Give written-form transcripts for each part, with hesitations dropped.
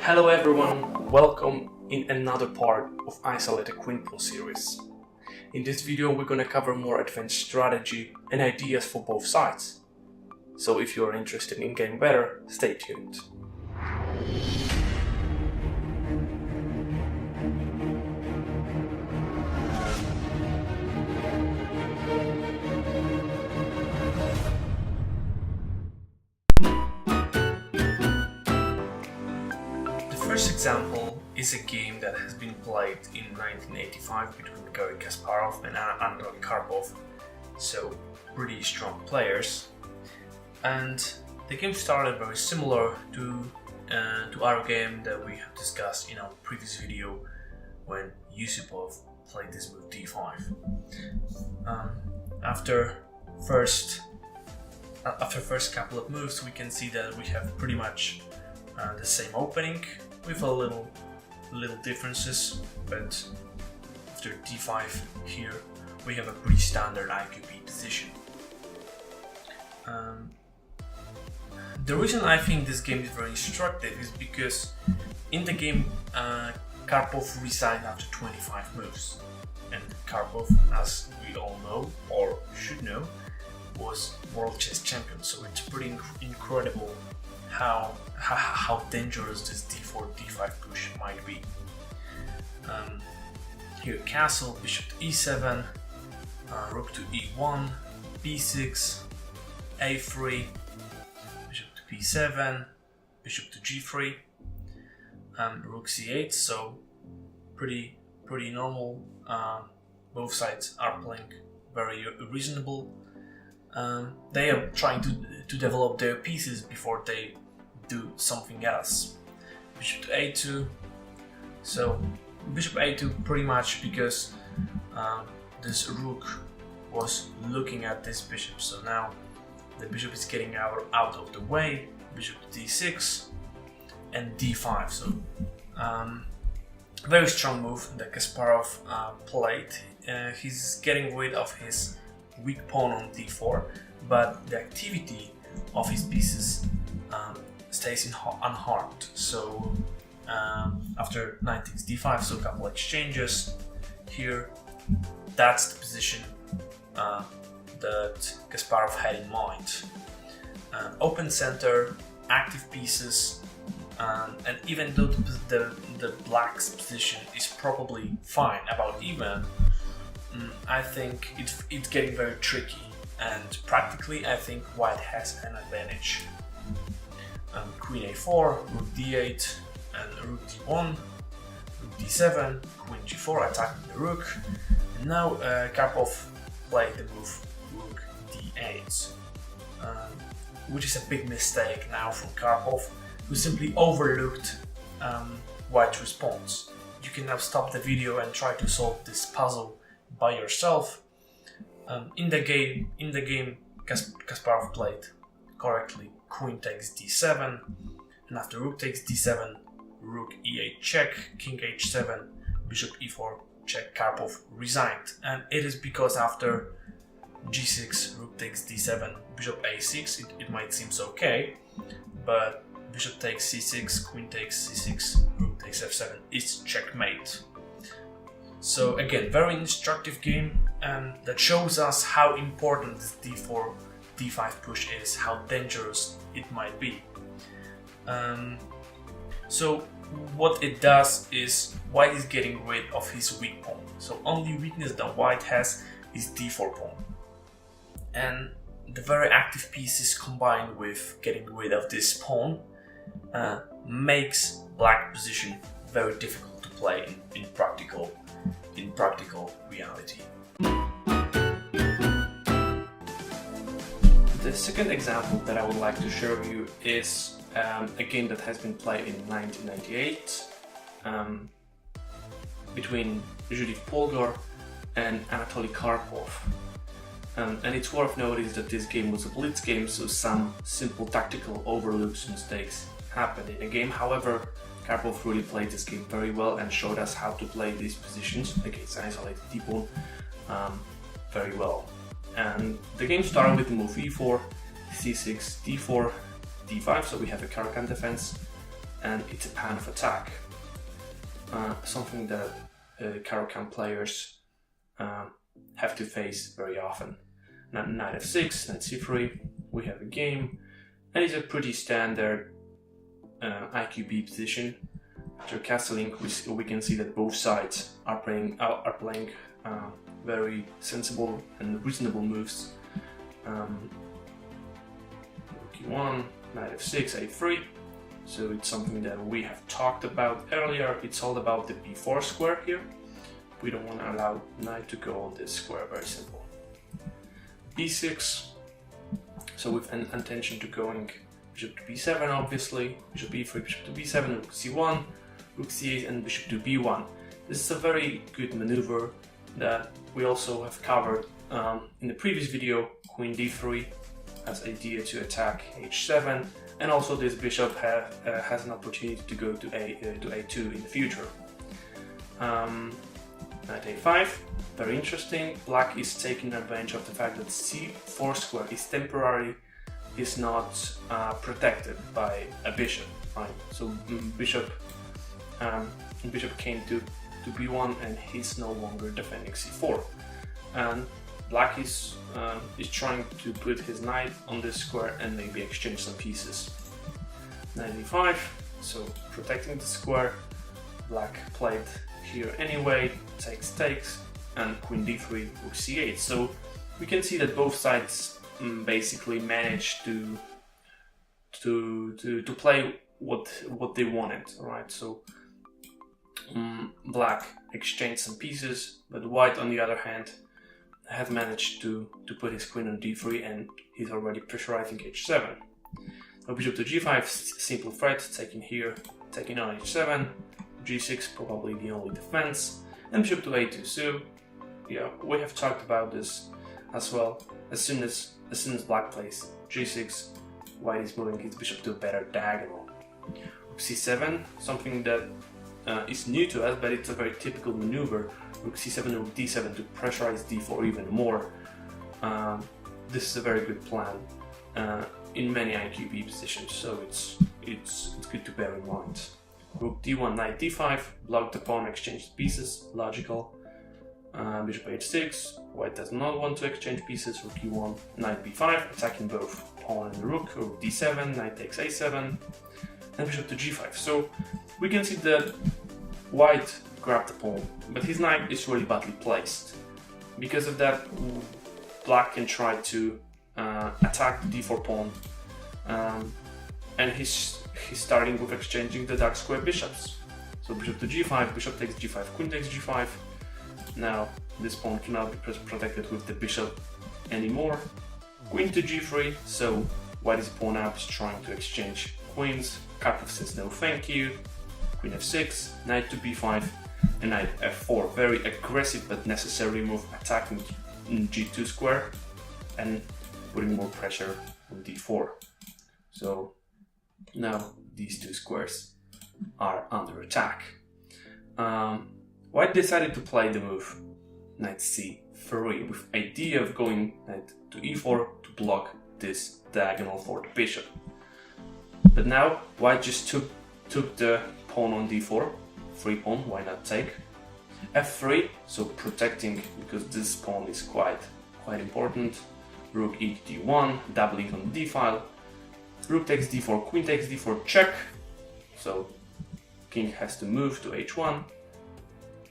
Hello everyone, welcome in another part of Isolated Queen Pawn series. In this video we're gonna cover more advanced strategy and ideas for both sides. So if you are interested in getting better, stay tuned. The first example is a game that has been played in 1985 between Garry Kasparov and Anatoly Karpov, so pretty strong players. And the game started very similar to our game that we have discussed in our previous video when Yusupov played this move d5. After first couple of moves, we can see that we have pretty much the same opening with a little differences, but after d5 here we have a pretty standard IQP position. The reason I think this game is very instructive is because in the game Karpov resigned after 25 moves, and Karpov, as we all know or should know, was world chess champion, so it's pretty incredible how dangerous this d4 d5 push might be. Here castle, bishop to e7, rook to e1, b6, a3, bishop to b7, bishop to g3, rook c8, so pretty normal. Both sides are playing very reasonable. They are trying to develop their pieces before they do something else. Bishop to a2, so bishop a2 pretty much because this rook was looking at this bishop, so now the bishop is getting out of the way. Bishop to d6 and d5, so very strong move that Kasparov played. He's getting rid of his weak pawn on d4, but the activity of his pieces stays unharmed. So after knight takes d5, so a couple exchanges here, that's the position that Kasparov had in mind. Open center, active pieces, and even though the black's position is probably fine, about even, I think it's getting very tricky, and practically I think white has an advantage. Queen a4, rook d8, and rook d1, rook d7, queen g4 attacking the rook, and now Karpov played the move rook d8, which is a big mistake now from Karpov, who simply overlooked white's response. You can now stop the video and try to solve this puzzle by yourself. In the game, Kasparov played correctly. Queen takes d7, and after rook takes d7, rook e8 check, king h7, bishop e4 check. Karpov resigned, and it is because after g6, rook takes d7, bishop a6, it might seem okay, but bishop takes c6, queen takes c6, rook takes f7 is checkmate. So again, very instructive game, and that shows us how important this d4 d5 push is, how dangerous it might be. So what it does is white is getting rid of his weak pawn. So only weakness that white has is d4 pawn, and the very active pieces combined with getting rid of this pawn makes black position very difficult to play in practical reality. The second example that I would like to share with you is a game that has been played in 1998 between Judith Polgar and Anatoly Karpov. And it's worth noting that this game was a blitz game, so some simple tactical overlooks and mistakes happened in the game. However, Karpov really played this game very well and showed us how to play these positions against isolated d-pawn very well. And the game started with the move e4, c6, d4, d5, so we have a Caro-Kann defense. and it's a pan of attack. Something that Caro-Kann players have to face very often. Now knight f6, knight c3, we have a game, and it's a pretty standard IQB position. After castling, we can see that both sides are playing very sensible and reasonable moves. e1, knight f6, a3. So it's something that we have talked about earlier. It's all about the b4 square here. We don't want to allow knight to go on this square, very simple. b6, so with an intention to going bishop to b7 obviously, bishop b3, bishop to b7, rook c1, rook c8 and bishop to b1. This is a very good maneuver that we also have covered in the previous video, queen d3 as idea to attack h7, and also this bishop has an opportunity to go to a2 in the future. Knight a5, very interesting. Black is taking advantage of the fact that c4 square is temporary, is not protected by a bishop, right? So bishop came to b1 and he's no longer defending c4, and black is trying to put his knight on this square and maybe exchange some pieces. Knight e5, so protecting the square. Black played here anyway, takes, and queen d3, rook c8. So we can see that both sides basically managed to play what they wanted, right? So black exchanged some pieces, but white on the other hand has managed to put his queen on d3 and he's already pressurizing h7. Now bishop to g5, simple threat, taking here, taking on h7, g6 probably the only defense, and bishop to a2. So yeah, we have talked about this as well. As soon as black plays g6, white is moving his bishop to a better diagonal. Rook c7, something that is new to us, but it's a very typical maneuver. Rook c7 and rook d7 to pressurize d4 even more. This is a very good plan in many IQB positions, so it's good to bear in mind. Rook d1, knight d5, block the pawn, exchange pieces, logical. Bishop h6, white does not want to exchange pieces. Rook e1, knight b5, attacking both pawn and rook. Rook d7, knight takes a7, and bishop to g5. So we can see that white grabbed the pawn, but his knight is really badly placed. Because of that, black can try to attack the d4 pawn, and he's starting with exchanging the dark square bishops. So bishop to g5, bishop takes g5, queen takes g5. Now this pawn cannot be protected with the bishop anymore. Queen to g3, so white is pawn up, is trying to exchange queens. Karpov says no thank you. Queen f6, knight to b5, and knight f4. Very aggressive but necessary move, attacking g2 square and putting more pressure on d4. So now these two squares are under attack. White decided to play the move knight c3 with idea of going knight to e4 to block this diagonal for the bishop. But now white just took the pawn on d4, free pawn, why not take? f3, so protecting because this pawn is quite important. Rook e to d1, doubling on the d file. Rook takes d4, queen takes d4, check. So king has to move to h1.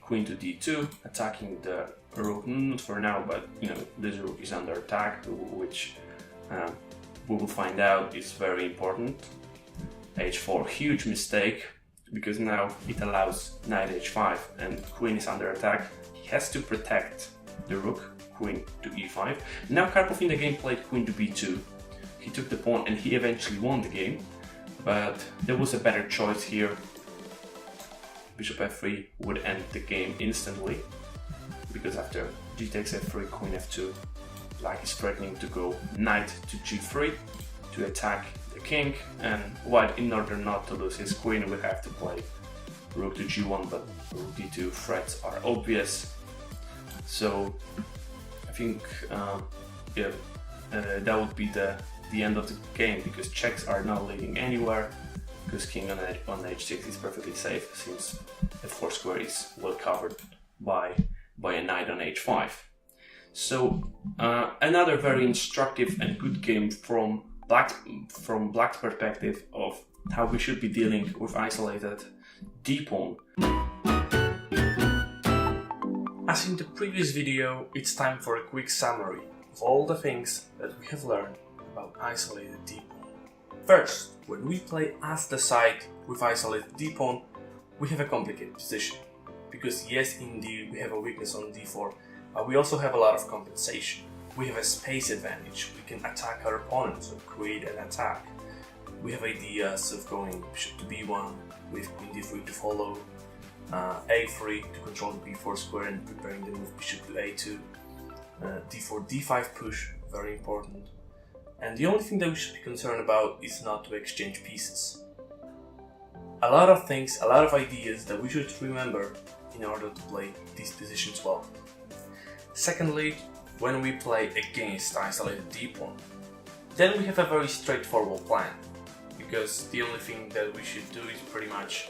Queen to d2, attacking the rook, not for now, but you know, this rook is under attack, which we will find out is very important. h4, huge mistake, because now it allows knight h5 and queen is under attack. He has to protect the rook, queen to e5. Now Karpov in the game played queen to b2. He took the pawn and he eventually won the game, but there was a better choice here. Bishop f3 would end the game instantly, because after g takes f3, queen f2, black is threatening to go knight to g3 to attack the king, and white, in order not to lose his queen, would have to play rook to g1, but rook d2 threats are obvious. So I think that would be the end of the game, because checks are not leading anywhere. because king on h6 is perfectly safe, since f4 square is well covered by a knight on h5. So another very instructive and good game from Black's perspective of how we should be dealing with isolated d-pawn. As in the previous video, it's time for a quick summary of all the things that we have learned about isolated d-pawn. First, when we play as the side with isolated d-pawn, we have a complicated position. Because yes, indeed, we have a weakness on d4, but we also have a lot of compensation. We have a space advantage. We can attack our opponents or create an attack. We have ideas of going bishop to b1 with queen d3 to follow, a3 to control the b4 square and preparing the move bishop to a2, d4 d5 push, very important. And the only thing that we should be concerned about is not to exchange pieces. A lot of things, a lot of ideas that we should remember in order to play these positions well. Secondly, when we play against isolated d-pawn, then we have a very straightforward plan, because the only thing that we should do is pretty much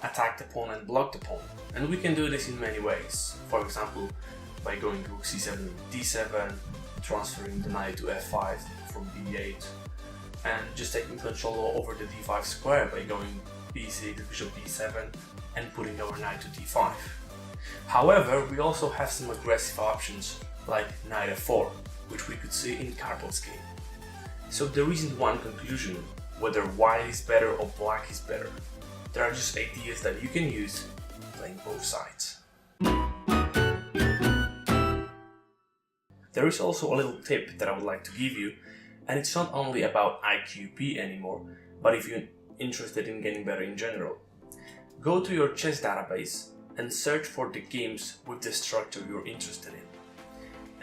attack the pawn and block the pawn. And we can do this in many ways. For example, by going rook c7, d7, transferring the knight to f5 from b8, and just taking control over the d5 square by going b6, bishop b7, and putting our knight to d5. However, we also have some aggressive options like knight f4, which we could see in Karpel's game. So there isn't one conclusion whether white is better or black is better. There are just ideas that you can use playing both sides. There is also a little tip that I would like to give you, and it's not only about IQP anymore, but if you're interested in getting better in general. Go to your chess database and search for the games with the structure you're interested in.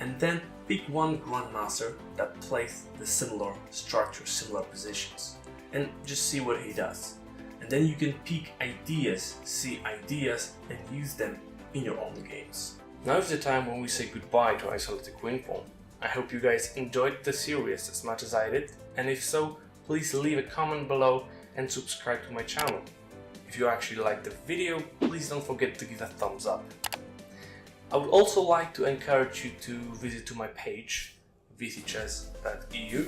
And then pick one grandmaster that plays the similar structure, similar positions, and just see what he does. And then you can pick ideas, see ideas, and use them in your own games. Now is the time when we say goodbye to isolated queen pawn. I hope you guys enjoyed the series as much as I did, and if so, please leave a comment below and subscribe to my channel. If you actually liked the video, please don't forget to give a thumbs up. I would also like to encourage you to visit to my page, vcchess.eu,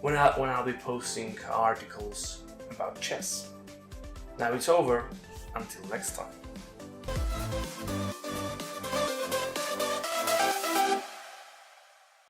when I'll be posting articles about chess. Now it's over, until next time.